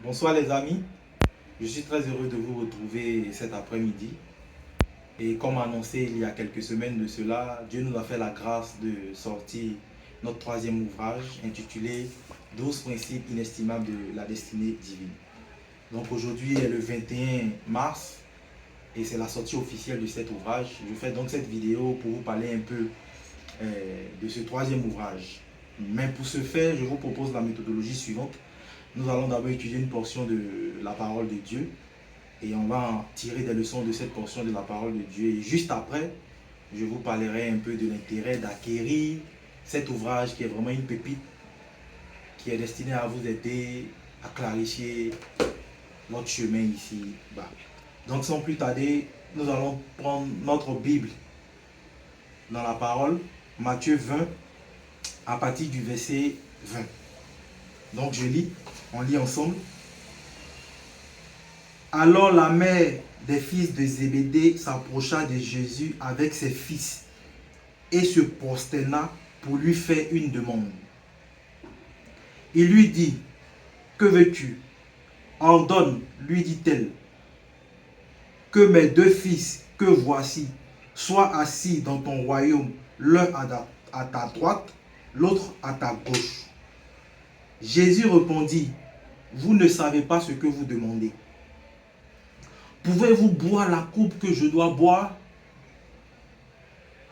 Bonsoir les amis, je suis très heureux de vous retrouver cet après-midi. Et comme annoncé il y a quelques semaines de cela, Dieu nous a fait la grâce de sortir notre troisième ouvrage intitulé 12 principes inestimables de la destinée divine. Donc aujourd'hui est le 21 mars et c'est la sortie officielle de cet ouvrage. Je fais donc cette vidéo pour vous parler un peu de ce troisième ouvrage. Mais pour ce faire, je vous propose la méthodologie suivante. Nous allons d'abord étudier une portion de la parole de Dieu et on va en tirer des leçons de cette portion de la parole de Dieu. Et juste après, je vous parlerai un peu de l'intérêt d'acquérir cet ouvrage qui est vraiment une pépite qui est destiné à vous aider à clarifier notre chemin ici-bas. Donc sans plus tarder, nous allons prendre notre Bible dans la parole, Matthieu 20, à partir du verset 20. Donc je lis, on lit ensemble. Alors la mère des fils de Zébédée s'approcha de Jésus avec ses fils et se prosterna pour lui faire une demande. Il lui dit, que veux-tu? Ordonne, lui dit-elle, que mes deux fils que voici soient assis dans ton royaume, l'un à ta droite, l'autre à ta gauche. Jésus répondit, vous ne savez pas ce que vous demandez. Pouvez-vous boire la coupe que je dois boire?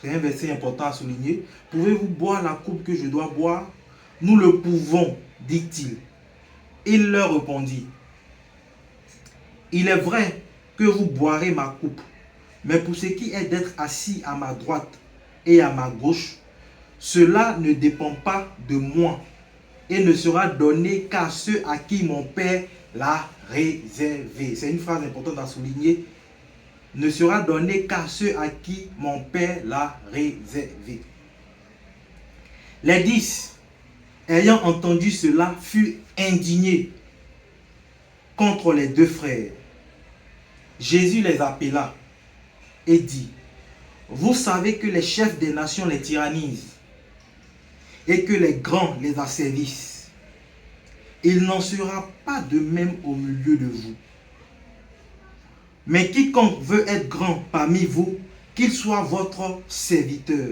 C'est un verset important à souligner. Pouvez-vous boire la coupe que je dois boire? Nous le pouvons, dit-il. Il leur répondit, il est vrai que vous boirez ma coupe, mais pour ce qui est d'être assis à ma droite et à ma gauche, cela ne dépend pas de moi et ne sera donné qu'à ceux à qui mon Père l'a réservé. C'est une phrase importante à souligner. Ne sera donné qu'à ceux à qui mon Père l'a réservé. Les 10, ayant entendu cela, furent indignés contre les deux frères. Jésus les appela et dit, vous savez que les chefs des nations les tyrannisent et que les grands les asservissent. Il n'en sera pas de même au milieu de vous. Mais quiconque veut être grand parmi vous, qu'il soit votre serviteur.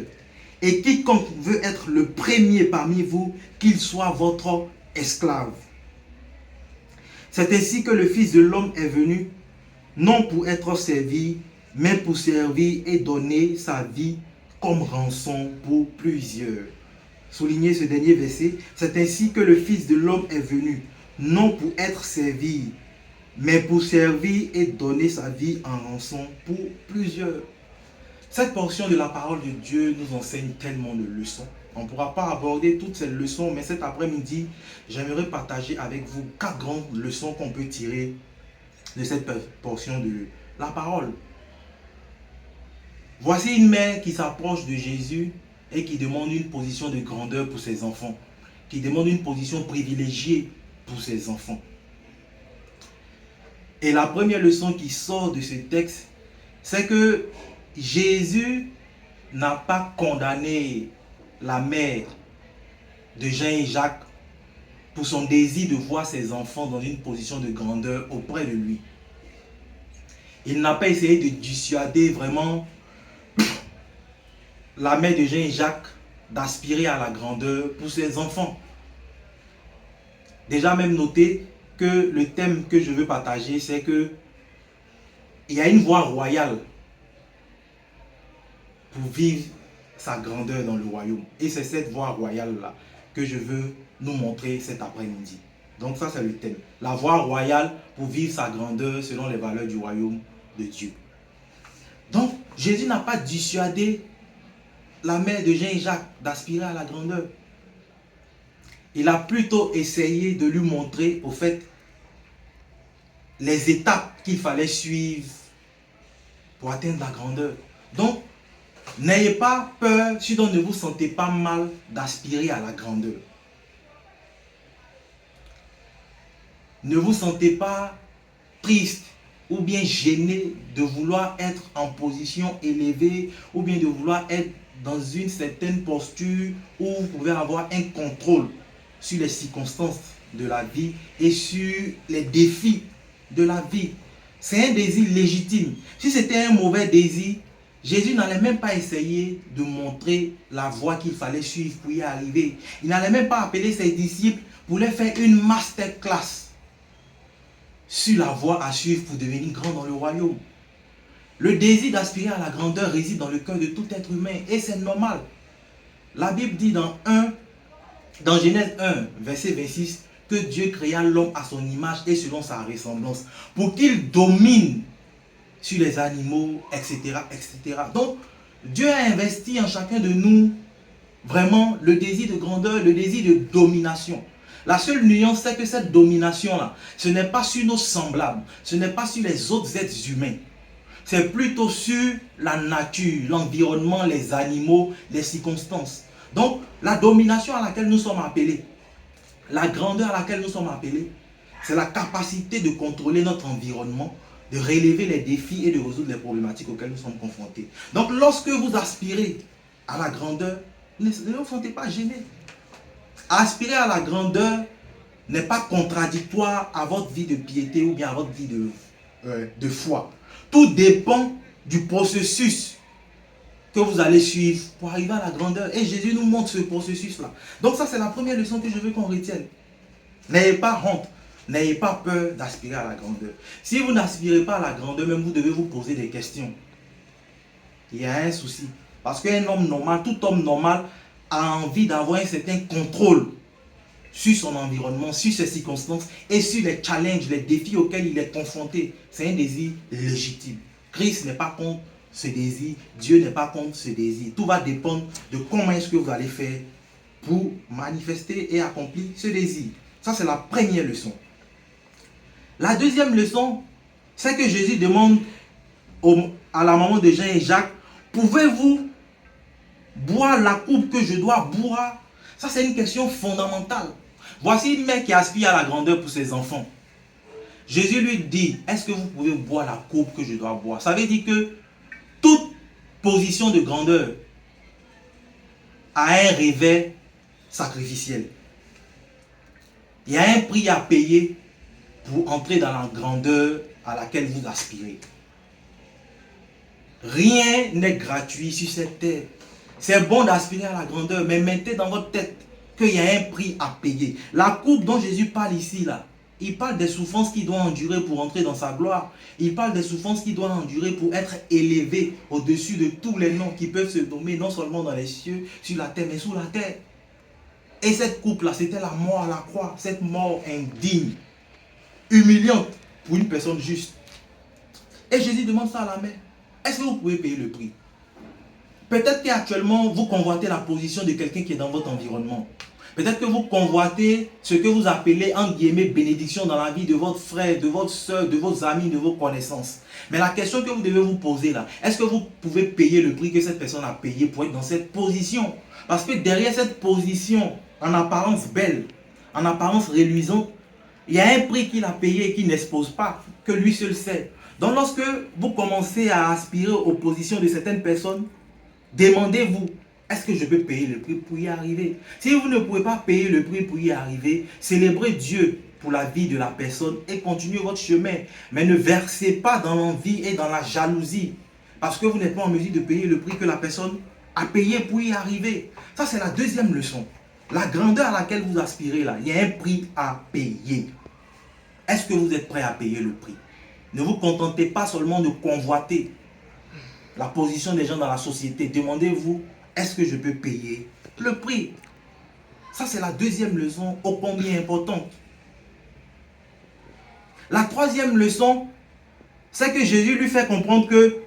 Et quiconque veut être le premier parmi vous, qu'il soit votre esclave. C'est ainsi que le Fils de l'homme est venu, non pour être servi, mais pour servir et donner sa vie comme rançon pour plusieurs. Soulignez ce dernier verset. C'est ainsi que le Fils de l'homme est venu, non pour être servi, mais pour servir et donner sa vie en rançon pour plusieurs. Cette portion de la parole de Dieu nous enseigne tellement de leçons. On ne pourra pas aborder toutes ces leçons, mais cet après-midi, j'aimerais partager avec vous 4 grandes leçons qu'on peut tirer de cette portion de la parole. Voici une mère qui s'approche de Jésus et qui demande une position de grandeur pour ses enfants, qui demande une position privilégiée pour ses enfants. Et la première leçon qui sort de ce texte, c'est que Jésus n'a pas condamné la mère de Jean et Jacques pour son désir de voir ses enfants dans une position de grandeur auprès de lui. Il n'a pas essayé de dissuader vraiment la mère de Jean et Jacques d'aspirer à la grandeur pour ses enfants. Déjà même noté que le thème que je veux partager, c'est que il y a une voie royale pour vivre sa grandeur dans le royaume. Et c'est cette voie royale-là que je veux nous montrer cet après-midi. Donc ça, c'est le thème. La voie royale pour vivre sa grandeur selon les valeurs du royaume de Dieu. Donc, Jésus n'a pas dissuadé la mère de Jean et Jacques d'aspirer à la grandeur. Il a plutôt essayé de lui montrer, au fait, les étapes qu'il fallait suivre pour atteindre la grandeur. Donc, n'ayez pas peur si donc ne vous sentez pas mal d'aspirer à la grandeur. Ne vous sentez pas triste ou bien gêné de vouloir être en position élevée ou bien de vouloir être dans une certaine posture où vous pouvez avoir un contrôle sur les circonstances de la vie et sur les défis de la vie. C'est un désir légitime. Si c'était un mauvais désir, Jésus n'allait même pas essayer de montrer la voie qu'il fallait suivre pour y arriver. Il n'allait même pas appeler ses disciples pour leur faire une masterclass sur la voie à suivre pour devenir grand dans le royaume. Le désir d'aspirer à la grandeur réside dans le cœur de tout être humain et c'est normal. La Bible dit dans Genèse 1, verset 26, que Dieu créa l'homme à son image et selon sa ressemblance pour qu'il domine sur les animaux, etc., etc. Donc, Dieu a investi en chacun de nous vraiment le désir de grandeur, le désir de domination. La seule nuance, c'est que cette domination-là, ce n'est pas sur nos semblables, ce n'est pas sur les autres êtres humains. C'est plutôt sur la nature, l'environnement, les animaux, les circonstances. Donc, la domination à laquelle nous sommes appelés, la grandeur à laquelle nous sommes appelés, c'est la capacité de contrôler notre environnement, de relever les défis et de résoudre les problématiques auxquelles nous sommes confrontés. Donc, lorsque vous aspirez à la grandeur, ne vous sentez pas gêné. Aspirer à la grandeur n'est pas contradictoire à votre vie de piété ou bien à votre vie de foi. Tout dépend du processus que vous allez suivre pour arriver à la grandeur. Et Jésus nous montre ce processus-là. Donc ça, c'est la première leçon que je veux qu'on retienne. N'ayez pas honte, n'ayez pas peur d'aspirer à la grandeur. Si vous n'aspirez pas à la grandeur, même vous devez vous poser des questions. Il y a un souci. Parce qu'un homme normal, tout homme normal a envie d'avoir un certain contrôle sur son environnement, sur ses circonstances et sur les challenges, les défis auxquels il est confronté. C'est un désir légitime. Christ n'est pas contre ce désir, Dieu n'est pas contre ce désir. Tout va dépendre de comment est-ce que vous allez faire pour manifester et accomplir ce désir. Ça, c'est la première leçon. La deuxième leçon, c'est que Jésus demande à la maman de Jean et Jacques, pouvez-vous boire la coupe que je dois boire? Ça, c'est une question fondamentale. Voici une mère qui aspire à la grandeur pour ses enfants. Jésus lui dit, est-ce que vous pouvez boire la coupe que je dois boire? Ça veut dire que toute position de grandeur a un réveil sacrificiel. Il y a un prix à payer pour entrer dans la grandeur à laquelle vous aspirez. Rien n'est gratuit sur cette terre. C'est bon d'aspirer à la grandeur, mais mettez dans votre tête qu'il y a un prix à payer. La coupe dont Jésus parle ici, là, il parle des souffrances qu'il doit endurer pour entrer dans sa gloire. Il parle des souffrances qu'il doit endurer pour être élevé au-dessus de tous les noms qui peuvent se nommer, non seulement dans les cieux, sur la terre, mais sous la terre. Et cette coupe-là, c'était la mort à la croix, cette mort indigne, humiliante pour une personne juste. Et Jésus demande ça à la mère. Est-ce que vous pouvez payer le prix? Peut-être qu'actuellement, vous convoitez la position de quelqu'un qui est dans votre environnement. Peut-être que vous convoitez ce que vous appelez, entre guillemets, bénédiction dans la vie de votre frère, de votre soeur, de vos amis, de vos connaissances. Mais la question que vous devez vous poser là, est-ce que vous pouvez payer le prix que cette personne a payé pour être dans cette position? Parce que derrière cette position, en apparence belle, en apparence reluisante, il y a un prix qu'il a payé et qu'il n'expose pas, que lui seul sait. Donc lorsque vous commencez à aspirer aux positions de certaines personnes, demandez-vous, est-ce que je peux payer le prix pour y arriver? Si vous ne pouvez pas payer le prix pour y arriver, célébrez Dieu pour la vie de la personne et continuez votre chemin. Mais ne versez pas dans l'envie et dans la jalousie parce que vous n'êtes pas en mesure de payer le prix que la personne a payé pour y arriver. Ça, c'est la deuxième leçon. La grandeur à laquelle vous aspirez là, il y a un prix à payer. Est-ce que vous êtes prêt à payer le prix? Ne vous contentez pas seulement de convoiter la position des gens dans la société. Demandez-vous, est-ce que je peux payer le prix? Ça, c'est la deuxième leçon, ô combien importante. La troisième leçon, c'est que Jésus lui fait comprendre que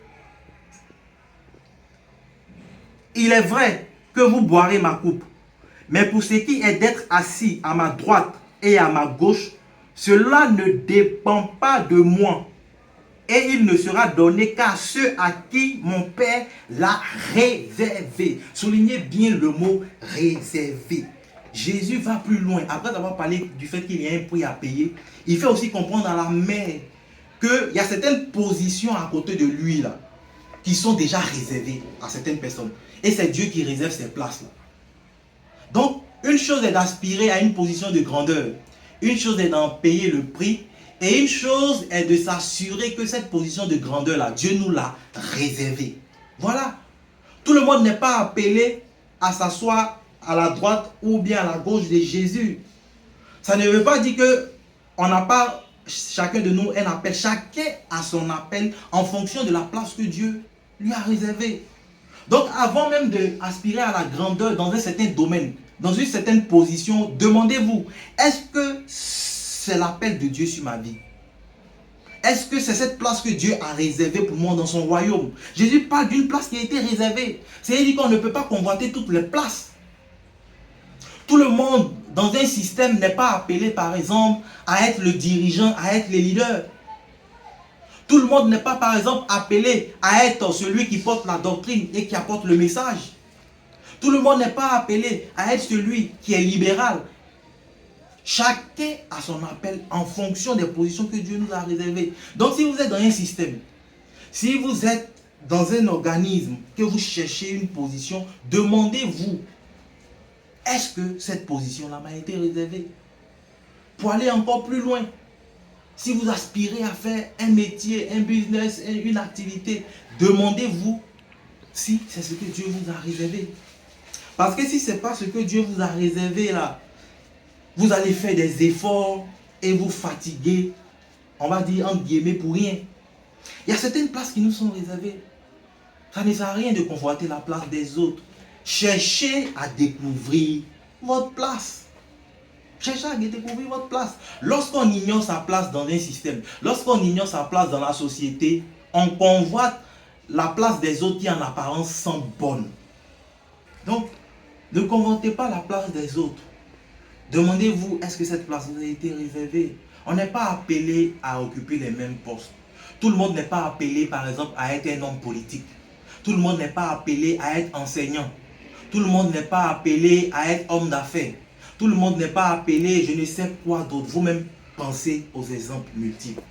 il est vrai que vous boirez ma coupe, mais pour ce qui est d'être assis à ma droite et à ma gauche, cela ne dépend pas de moi. Et il ne sera donné qu'à ceux à qui mon Père l'a réservé. Soulignez bien le mot réservé. Jésus va plus loin. Après avoir parlé du fait qu'il y a un prix à payer, il fait aussi comprendre à la mère qu'il y a certaines positions à côté de lui là, qui sont déjà réservées à certaines personnes. Et c'est Dieu qui réserve ces places là. Donc, une chose est d'aspirer à une position de grandeur. Une chose est d'en payer le prix. Et une chose est de s'assurer que cette position de grandeur-là, Dieu nous l'a réservée. Voilà. Tout le monde n'est pas appelé à s'asseoir à la droite ou bien à la gauche de Jésus. Ça ne veut pas dire qu'on n'a pas, chacun de nous, un appel. Chacun a son appel en fonction de la place que Dieu lui a réservée. Donc avant même d'aspirer à la grandeur dans un certain domaine, dans une certaine position, demandez-vous, est-ce que c'est l'appel de Dieu sur ma vie? Est-ce que c'est cette place que Dieu a réservée pour moi dans son royaume? Jésus parle d'une place qui a été réservée. C'est-à-dire qu'on ne peut pas convoiter toutes les places. Tout le monde dans un système n'est pas appelé par exemple à être le dirigeant, à être le leader. Tout le monde n'est pas par exemple appelé à être celui qui porte la doctrine et qui apporte le message. Tout le monde n'est pas appelé à être celui qui est libéral. Chacun a son appel en fonction des positions que Dieu nous a réservées. Donc si vous êtes dans un système, si vous êtes dans un organisme, que vous cherchez une position, demandez-vous, est-ce que cette position-là m'a été réservée? Pour aller encore plus loin, si vous aspirez à faire un métier, un business, une activité, demandez-vous si c'est ce que Dieu vous a réservé. Parce que si ce n'est pas ce que Dieu vous a réservé là, vous allez faire des efforts et vous fatiguer, on va dire entre guillemets pour rien. Il y a certaines places qui nous sont réservées. Ça ne sert à rien de convoiter la place des autres. Cherchez à découvrir votre place. Cherchez à découvrir votre place. Lorsqu'on ignore sa place dans un système, lorsqu'on ignore sa place dans la société, on convoite la place des autres qui en apparence sont bonnes. Donc, ne convoitez pas la place des autres. Demandez-vous, est-ce que cette place vous a été réservée? On n'est pas appelé à occuper les mêmes postes. Tout le monde n'est pas appelé, par exemple, à être un homme politique. Tout le monde n'est pas appelé à être enseignant. Tout le monde n'est pas appelé à être homme d'affaires. Tout le monde n'est pas appelé, je ne sais quoi d'autre. Vous-même pensez aux exemples multiples.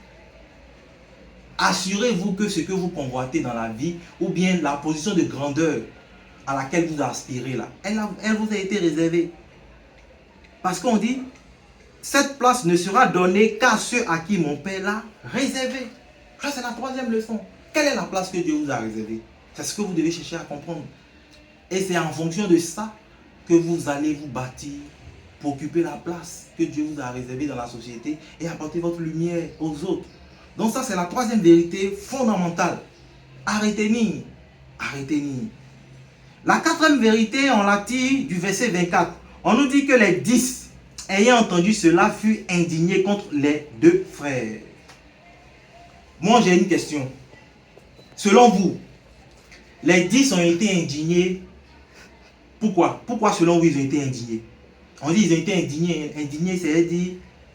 Assurez-vous que ce que vous convoitez dans la vie, ou bien la position de grandeur à laquelle vous aspirez là, elle vous a été réservée. Parce qu'on dit, cette place ne sera donnée qu'à ceux à qui mon Père l'a réservée. Ça, c'est la troisième leçon. Quelle est la place que Dieu vous a réservée? C'est ce que vous devez chercher à comprendre. Et c'est en fonction de ça que vous allez vous bâtir pour occuper la place que Dieu vous a réservée dans la société et apporter votre lumière aux autres. Donc ça, c'est la troisième vérité fondamentale. Arrêtez-ni. Arrêtez-ni. La quatrième vérité, on la tire du verset 24. On nous dit que les 10, ayant entendu cela, furent indignés contre les deux frères. Moi, j'ai une question. Selon vous, les 10 ont été indignés. Pourquoi? Pourquoi selon vous, ils ont été indignés? On dit qu'ils ont été indignés. Indignés, c'est-à-dire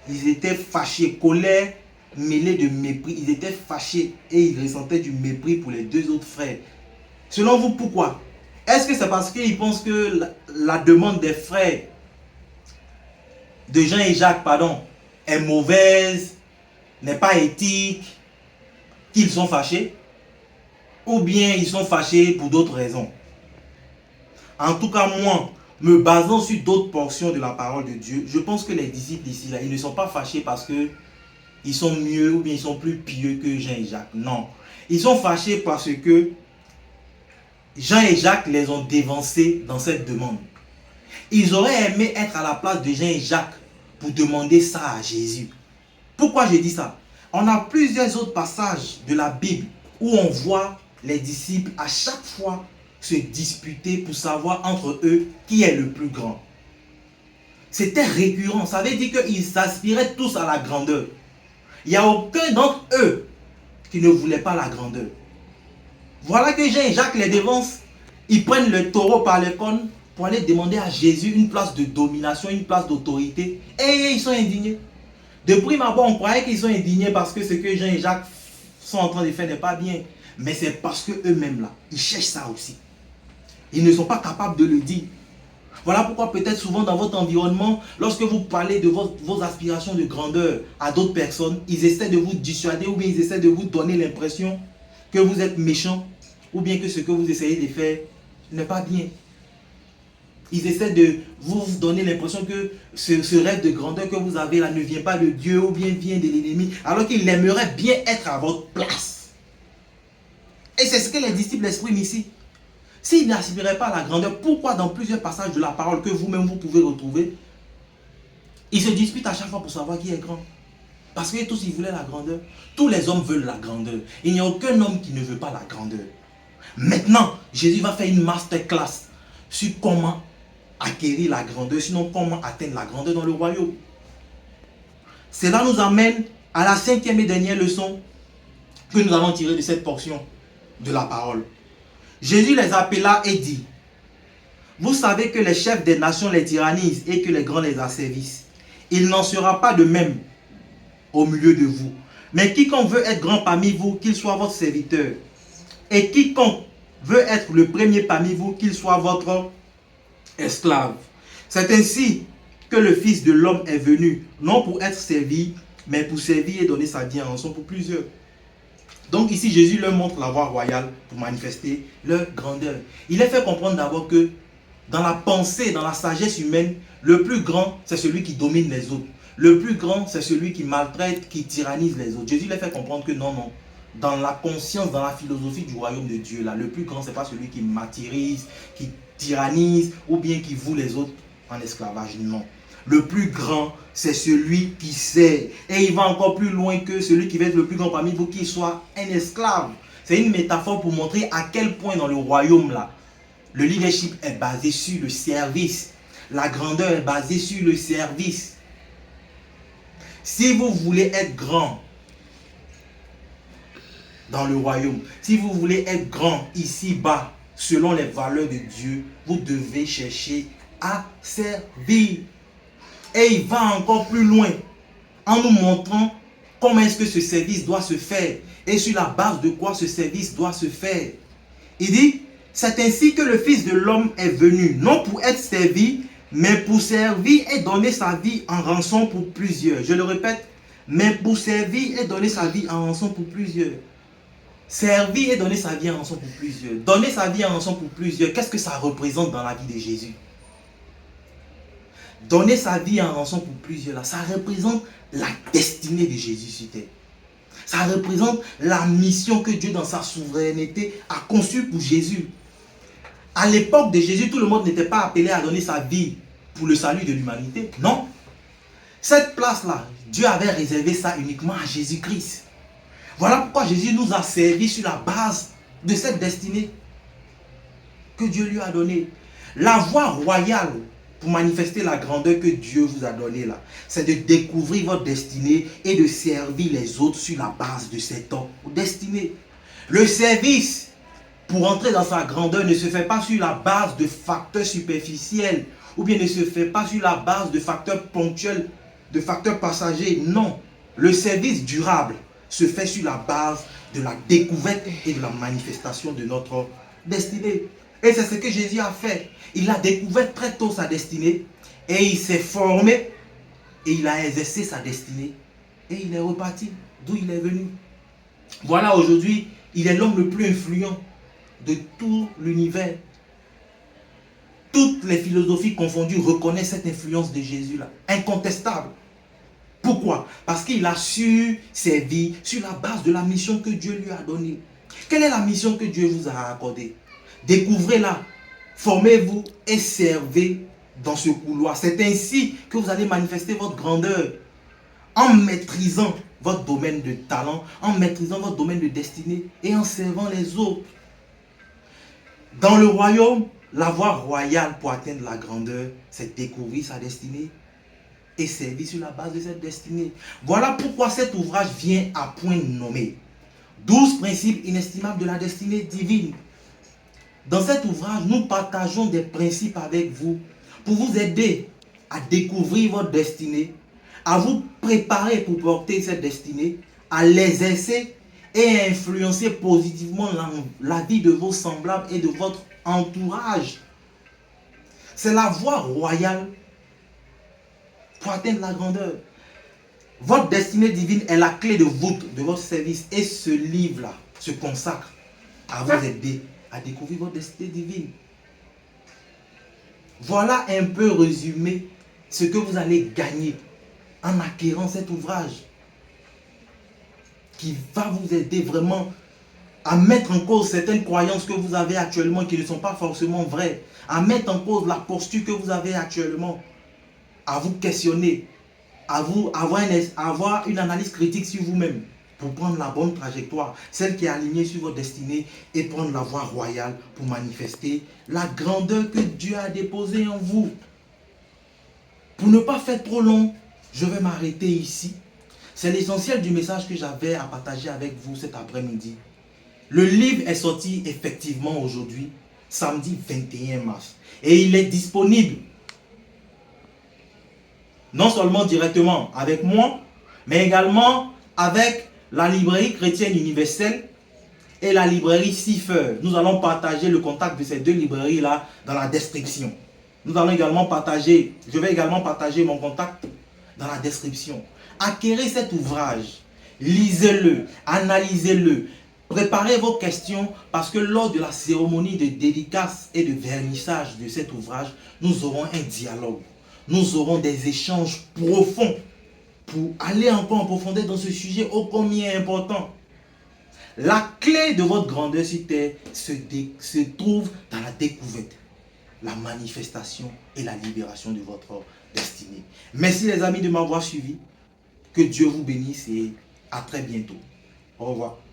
ils étaient fâchés, colère mêlée de mépris. Ils étaient fâchés et ils ressentaient du mépris pour les deux autres frères. Selon vous, pourquoi? Est-ce que c'est parce qu'ils pensent que la demande des frères, de Jean et Jacques, pardon, est mauvaise, n'est pas éthique, qu'ils sont fâchés? Ou bien ils sont fâchés pour d'autres raisons? En tout cas, moi, me basant sur d'autres portions de la parole de Dieu, je pense que les disciples ici, là, ils ne sont pas fâchés parce qu'ils sont mieux ou bien ils sont plus pieux que Jean et Jacques. Non. Ils sont fâchés parce que Jean et Jacques les ont dévancés dans cette demande. Ils auraient aimé être à la place de Jean et Jacques pour demander ça à Jésus. Pourquoi je dis ça? On a plusieurs autres passages de la Bible où on voit les disciples à chaque fois se disputer pour savoir entre eux qui est le plus grand. C'était récurrent. Ça veut dire qu'ils s'aspiraient tous à la grandeur. Il n'y a aucun d'entre eux qui ne voulait pas la grandeur. Voilà que Jean et Jacques les dévancent. Ils prennent le taureau par les cornes pour aller demander à Jésus une place de domination, une place d'autorité. Et ils sont indignés. De prime abord, on croyait qu'ils sont indignés parce que ce que Jean et Jacques sont en train de faire n'est pas bien. Mais c'est parce qu'eux-mêmes là, ils cherchent ça aussi. Ils ne sont pas capables de le dire. Voilà pourquoi peut-être souvent dans votre environnement, lorsque vous parlez de vos aspirations de grandeur à d'autres personnes, ils essaient de vous dissuader ou bien ils essaient de vous donner l'impression que vous êtes méchant ou bien que ce que vous essayez de faire n'est pas bien. Ils essaient de vous donner l'impression que ce rêve de grandeur que vous avez là ne vient pas de Dieu ou bien vient de l'ennemi, alors qu'il aimerait bien être à votre place. Et c'est ce que les disciples expriment ici. S'ils n'aspiraient pas à la grandeur, pourquoi dans plusieurs passages de la parole que vous-même vous pouvez retrouver, ils se disputent à chaque fois pour savoir qui est grand? Parce que tous ils voulaient la grandeur. Tous les hommes veulent la grandeur. Il n'y a aucun homme qui ne veut pas la grandeur. Maintenant, Jésus va faire une masterclass sur comment acquérir la grandeur, sinon comment atteindre la grandeur dans le royaume. Cela nous amène à la 5e et dernière leçon que nous allons tirer de cette portion de la parole. Jésus les appela et dit: vous savez que les chefs des nations les tyrannisent et que les grands les asservissent. Il n'en sera pas de même au milieu de vous. Mais quiconque veut être grand parmi vous, qu'il soit votre serviteur. Et quiconque veut être le premier parmi vous, qu'il soit votre esclave. C'est ainsi que le Fils de l'homme est venu, non pour être servi, mais pour servir et donner sa vie en rançon pour plusieurs. Donc ici, Jésus leur montre la voie royale pour manifester leur grandeur. Il les fait comprendre d'abord que dans la pensée, dans la sagesse humaine, le plus grand, c'est celui qui domine les autres. Le plus grand, c'est celui qui maltraite, qui tyrannise les autres. Jésus les fait comprendre que non, non. Dans la conscience, dans la philosophie du royaume de Dieu, là, le plus grand, ce n'est pas celui qui martyrise, qui tyrannise ou bien qui voue les autres en esclavage. Non. Le plus grand, c'est celui qui sait. Et il va encore plus loin que celui qui va être le plus grand parmi vous, qui soit un esclave. C'est une métaphore pour montrer à quel point dans le royaume, là, le leadership est basé sur le service. La grandeur est basée sur le service. Si vous voulez être grand dans le royaume, si vous voulez être grand ici-bas, selon les valeurs de Dieu, vous devez chercher à servir. Et il va encore plus loin en nous montrant comment est-ce que ce service doit se faire et sur la base de quoi ce service doit se faire. Il dit: c'est ainsi que le Fils de l'homme est venu, non pour être servi, mais pour servir et donner sa vie en rançon pour plusieurs. Je le répète, mais pour servir et donner sa vie en rançon pour plusieurs. Servir et donner sa vie en rançon pour plusieurs. Donner sa vie en rançon pour plusieurs, qu'est-ce que ça représente dans la vie de Jésus? Donner sa vie en rançon pour plusieurs, là, ça représente la destinée de Jésus sur terre. Ça représente la mission que Dieu, dans sa souveraineté, a conçue pour Jésus. À l'époque de Jésus, tout le monde n'était pas appelé à donner sa vie pour le salut de l'humanité. Non. Cette place-là, Dieu avait réservé ça uniquement à Jésus-Christ. Voilà pourquoi Jésus nous a servi sur la base de cette destinée que Dieu lui a donnée. La voie royale pour manifester la grandeur que Dieu vous a donnée là, c'est de découvrir votre destinée et de servir les autres sur la base de cette destinée. Le service, pour entrer dans sa grandeur, ne se fait pas sur la base de facteurs superficiels ou bien ne se fait pas sur la base de facteurs ponctuels, de facteurs passagers. Non, le service durable se fait sur la base de la découverte et de la manifestation de notre destinée. Et c'est ce que Jésus a fait. Il a découvert très tôt sa destinée et il s'est formé et il a exercé sa destinée et il est reparti d'où il est venu. Voilà, aujourd'hui, il est l'homme le plus influent de tout l'univers. Toutes les philosophies confondues reconnaissent cette influence de Jésus là, incontestable. Pourquoi? Parce qu'il a su servir sur la base de la mission que Dieu lui a donnée. Quelle est la mission que Dieu vous a accordée? Découvrez-la, formez-vous et servez dans ce couloir. C'est ainsi que vous allez manifester votre grandeur en maîtrisant votre domaine de talent, en maîtrisant votre domaine de destinée et en servant les autres. Dans le royaume, la voie royale pour atteindre la grandeur, c'est découvrir sa destinée et servir sur la base de cette destinée. Voilà pourquoi cet ouvrage vient à point nommé 12 principes inestimables de la destinée divine. Dans cet ouvrage, nous partageons des principes avec vous pour vous aider à découvrir votre destinée, à vous préparer pour porter cette destinée, à l'exercer et à influencer positivement la vie de vos semblables et de votre entourage. C'est la voie royale pour atteindre la grandeur. Votre destinée divine est la clé de voûte de votre service et ce livre-là se consacre à vous aider à découvrir votre destinée divine. Voilà un peu résumé ce que vous allez gagner en acquérant cet ouvrage qui va vous aider vraiment à mettre en cause certaines croyances que vous avez actuellement qui ne sont pas forcément vraies, à mettre en cause la posture que vous avez actuellement, à vous questionner, à vous avoir une analyse critique sur vous-même pour prendre la bonne trajectoire, celle qui est alignée sur votre destinée et prendre la voie royale pour manifester la grandeur que Dieu a déposée en vous. Pour ne pas faire trop long, je vais m'arrêter ici. C'est l'essentiel du message que j'avais à partager avec vous cet après-midi. Le livre est sorti effectivement aujourd'hui, samedi 21 mars. Et il est disponible non seulement directement avec moi, mais également avec la librairie chrétienne universelle et la librairie Cipher. Nous allons partager le contact de ces deux librairies-là dans la description. Nous allons également partager, je vais également partager mon contact dans la description. Acquérez cet ouvrage, lisez-le, analysez-le, préparez vos questions parce que lors de la cérémonie de dédicace et de vernissage de cet ouvrage, nous aurons un dialogue. Nous aurons des échanges profonds pour aller encore en profondeur dans ce sujet ô combien important. La clé de votre grandeur sur terre se trouve dans la découverte, la manifestation et la libération de votre destinée. Merci les amis de m'avoir suivi. Que Dieu vous bénisse et à très bientôt. Au revoir.